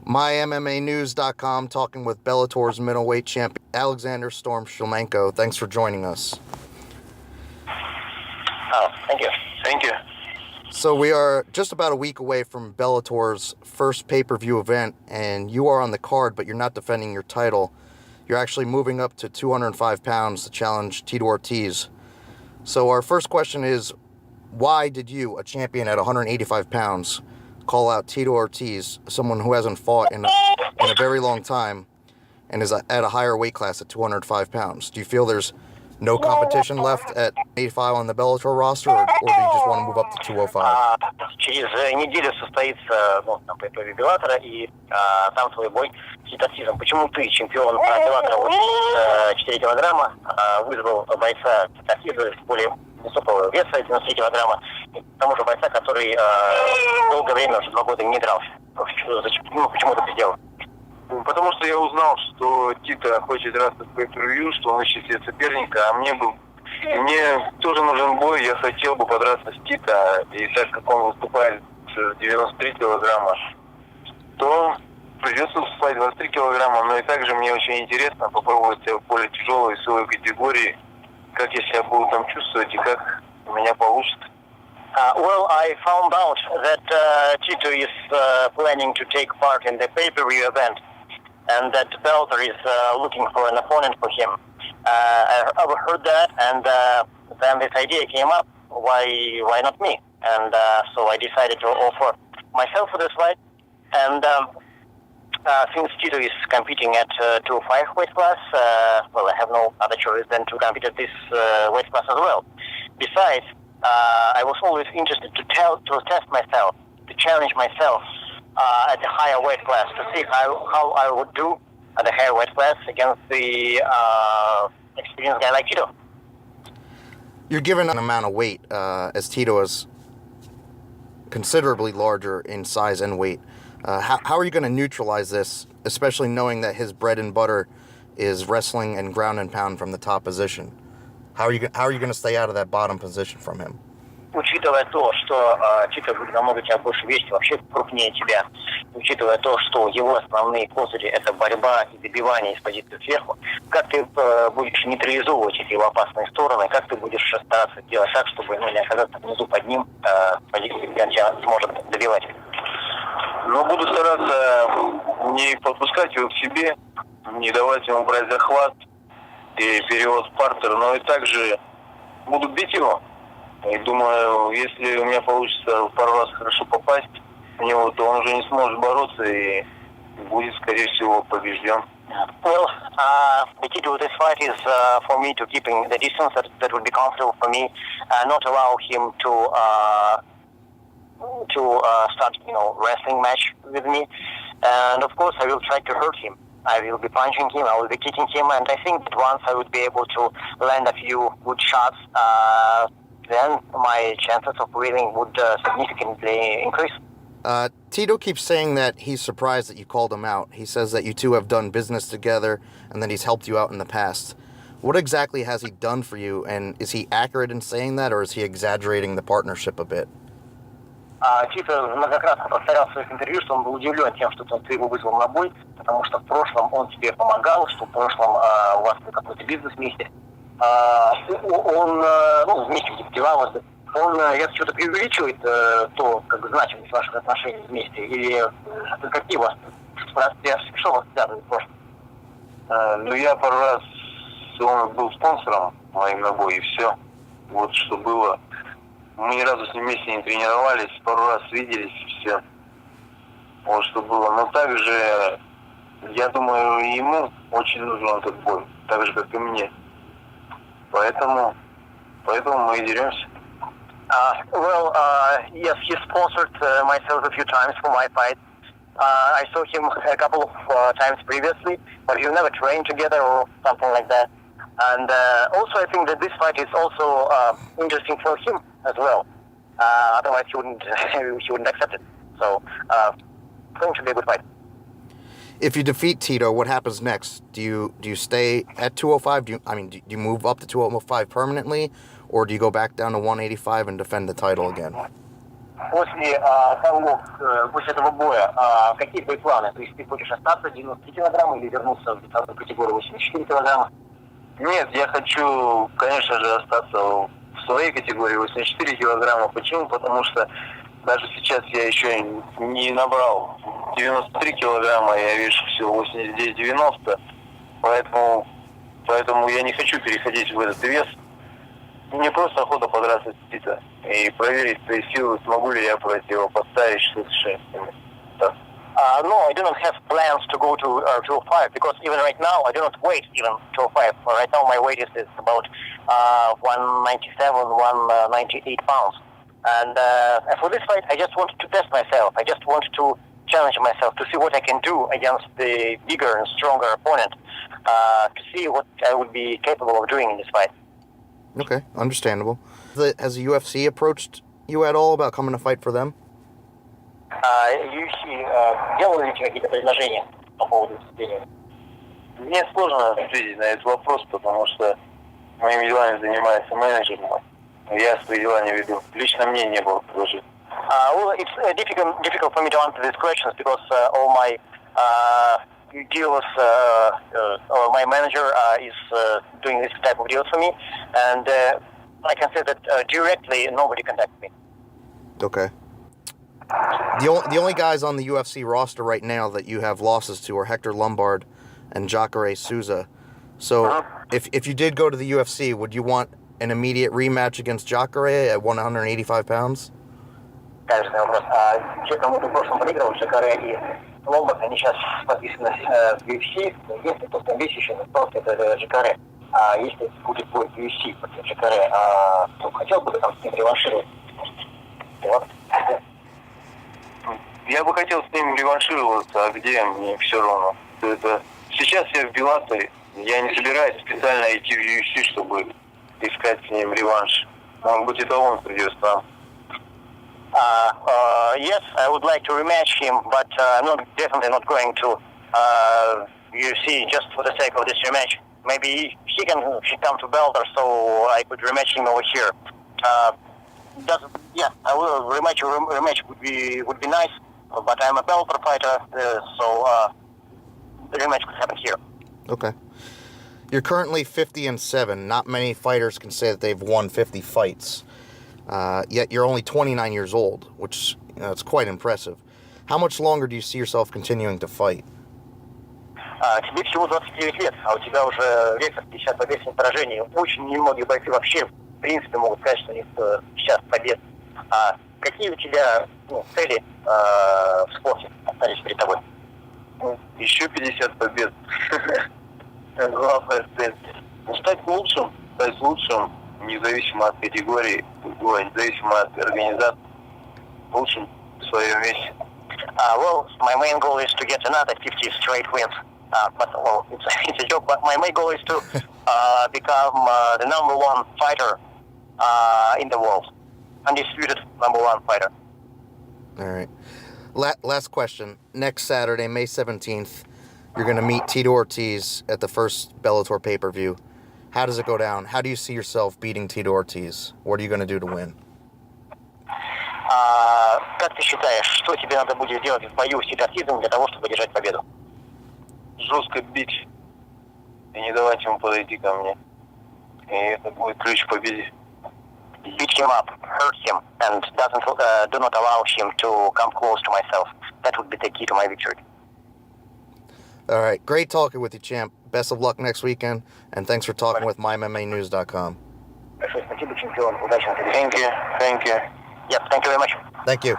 MyMMAnews.com talking with Bellator's middleweight champion Alexander Storm Shlemenko. Thanks for joining us. Oh, thank you. Thank you. So we are just about a week away from Bellator's first pay-per-view event, and you are on the card, but you're not defending your title. You're actually moving up to 205 pounds to challenge Tito Ortiz. So our first question is, why did you, a champion at 185 pounds, call out Tito Ortiz, someone who hasn't fought in a very long time and is at a higher weight class at 205 pounds? Do you feel there's no competition left at 85 on the Bellator roster, or do you just want to move up to 205? Через неделю состоится пay-per-view Беллатора, и там твой бой с Титасизом. Почему ты, чемпион Беллатора 4 килограмма, вызвал бойца Титасиза более высокого веса, 93 килограмма, тому же бойца, который долгое время, уже 2 года, не дрался? Почему ты это сделал? Потому что я узнал, что Тита хочет драться в pay-per-view, что он ищет себе соперника, а мне тоже нужен бой, я хотел бы подраться с Тита, и так как он выступает с 93 килограмма, то придется выступать 23 килограмма, но и также мне очень интересно попробовать себя в более тяжелой весовой категории, как я себя буду там чувствовать и как у меня получится. Well, I found out that Tito is planning to take part in the pay-per-view event, and that Bellator is looking for an opponent for him. I overheard that, and then this idea came up. Why not me? And so I decided to offer myself for this fight. And since Tito is competing at 205 weight class, well, I have no other choice than to compete at this weight class as well. Besides, I was always interested to test myself, to challenge myself at the higher weight class, to see how I would do at the higher weight class against the experienced guy like Tito. You're given an amount of weight, as Tito is considerably larger in size and weight. How are you going to neutralize this, especially knowing that his bread and butter is wrestling and ground and pound from the top position? How are you going to stay out of that bottom position from him? Учитывая то, что Тито будет намного тебя больше весить, вообще крупнее тебя, учитывая то, что его основные козыри — это борьба и добивание из позиции сверху, как ты будешь нейтрализовывать эти его опасные стороны, как ты будешь стараться делать так, чтобы не оказаться внизу под ним, в позиции, где он тебя сможет добивать? Но буду стараться не подпускать его к себе, не давать ему брать захват и перевод в партер, но и также буду бить его. И думаю, если у меня получится пару раз хорошо попасть в него, то он уже не сможет бороться и будет, скорее всего, побежден. Well, the key to this fight is for me to keeping the distance that would be comfortable for me, not allow him to start, wrestling match with me, and of course I will try to hurt him. I will be punching him, I will be kicking him, and I think that once I would be able to land a few good shots, then my chances of winning would significantly increase. Tito keeps saying that he's surprised that you called him out. He says that you two have done business together and that he's helped you out in the past. What exactly has he done for you, and is he accurate in saying that, or is he exaggerating the partnership a bit? Тито многократно повторял в своих интервью, что он был удивлен тем, что ты его вызвал на бой, потому что в прошлом он тебе помогал, что в прошлом у вас какой-то бизнес вместе. Он, вместе где-то дела у вас, он, что-то преувеличивает то, значимость ваших отношений вместе, или какие у вас, что вас связывает в прошлом? Я пару раз, он был спонсором моим на бой, и все. Вот что было. Мы ни разу с ним вместе не тренировались, пару раз виделись, и все. Вот что было. Но также, я думаю, ему очень нужен этот бой, так же, как и мне. Поэтому мы и деремся. Yes, he sponsored myself a few times for my fight. I saw him a couple of times previously, but we never trained together or something like that. And also, I think that this fight is also interesting for him as well. Otherwise, he wouldn't accept it. So, going to be a good fight. If you defeat Tito, what happens next? Do you stay at 205? Do you move up to 205 permanently, or do you go back down to 185 and defend the title again? После после этого боя, какие твои планы? То есть ты хочешь остаться 93 килограмма или вернуться в весовую категорию 84 килограмма? Нет, я хочу, конечно же, остаться в своей категории 84 килограмма. Почему? Потому что даже сейчас я еще не набрал 93 килограмма, я вешу всего 89-90, поэтому я не хочу переходить в этот вес. Мне просто охота подраться с Тито и проверить свои силы, смогу ли я противопоставить 66. No, I do not have plans to go to 205 because even right now I do not weigh even 205. Right now my weight is about 197, 198 pounds. And for this fight I just wanted to test myself. I just wanted to challenge myself to see what I can do against the bigger and stronger opponent, to see what I would be capable of doing in this fight. Okay, understandable. Has the UFC approached you at all about coming to fight for them? UFC делал ли какие-то предложения по поводу выступления? Мне сложно ответить на этот вопрос, потому что моими делами занимается менеджер мой. Я свои дела не веду. Лично мне не было предложений. Well, it's difficult for me to answer these questions because all my deals, or my manager is doing this type of deals for me, and I can say that directly nobody contacts me. Okay. The only guys on the UFC roster right now that you have losses to are Hector Lombard and Jacare Souza. So if you did go to the UFC, would you want an immediate rematch against Jacare at 185 pounds? Конечно, вопрос. Те, кому ты в прошлом проиграл, Жакаре и Ломбард, они сейчас подписаны в UFC, но если кто там весь еще остался, это Жакаре. А если будет бой в UFC против Жакаре, то хотел бы ты там с ним реваншировать? Вот. Я бы хотел с ним реваншироваться, а где, мне все равно. Это... Сейчас я в Беллаторе, я не собираюсь специально идти в UFC, чтобы искать с ним реванш. Может быть, это он придет сам. Yes, I would like to rematch him, but I'm definitely not going to UFC just for the sake of this rematch. Maybe he can come to Bellator, so I could rematch him over here. I will rematch. Rematch would be nice, but I'm a Bellator fighter, so the rematch could happen here. Okay. You're currently 50-7. Not many fighters can say that they've won 50 fights. Yet you're only 29 years old, which it's quite impressive. How much longer do you see yourself continuing to fight? Тебе всего 29 лет, а у тебя уже рейтинг 50 побед, 7 поражений. Очень немногие бойцы вообще, в принципе, могут сказать, что у них сейчас побед. Какие у тебя цели в спорте остались перед тобой? Еще 50 побед. Главная цель. Стать лучшим, независимо от категории, независимо от организации, лучшим в своем весе. Well, my main goal is to get another 50 straight wins. But well, it's a joke. But my main goal is to become the number one fighter in the world, undisputed number one fighter. All right. Last question. Next Saturday, May 17th, you're going to meet Tito Ortiz at the first Bellator pay-per-view. How does it go down? How do you see yourself beating Tito Ortiz? What are you going to do to win? Как ты считаешь, что тебе надо будет делать в бою с Тито Ортизом для того, чтобы одержать победу? Жестко бить и не давать ему подойти ко мне. И это будет ключ к победе. Beat him up, hurt him, and do not allow him to come close to myself. That would be the key to my victory. All right. Great talking with you, champ. Best of luck next weekend, and thanks for talking with MyMMAnews.com. Большое спасибо, чемпион. Удачи на следующем. Thank you. Yes, thank you very much. Thank you.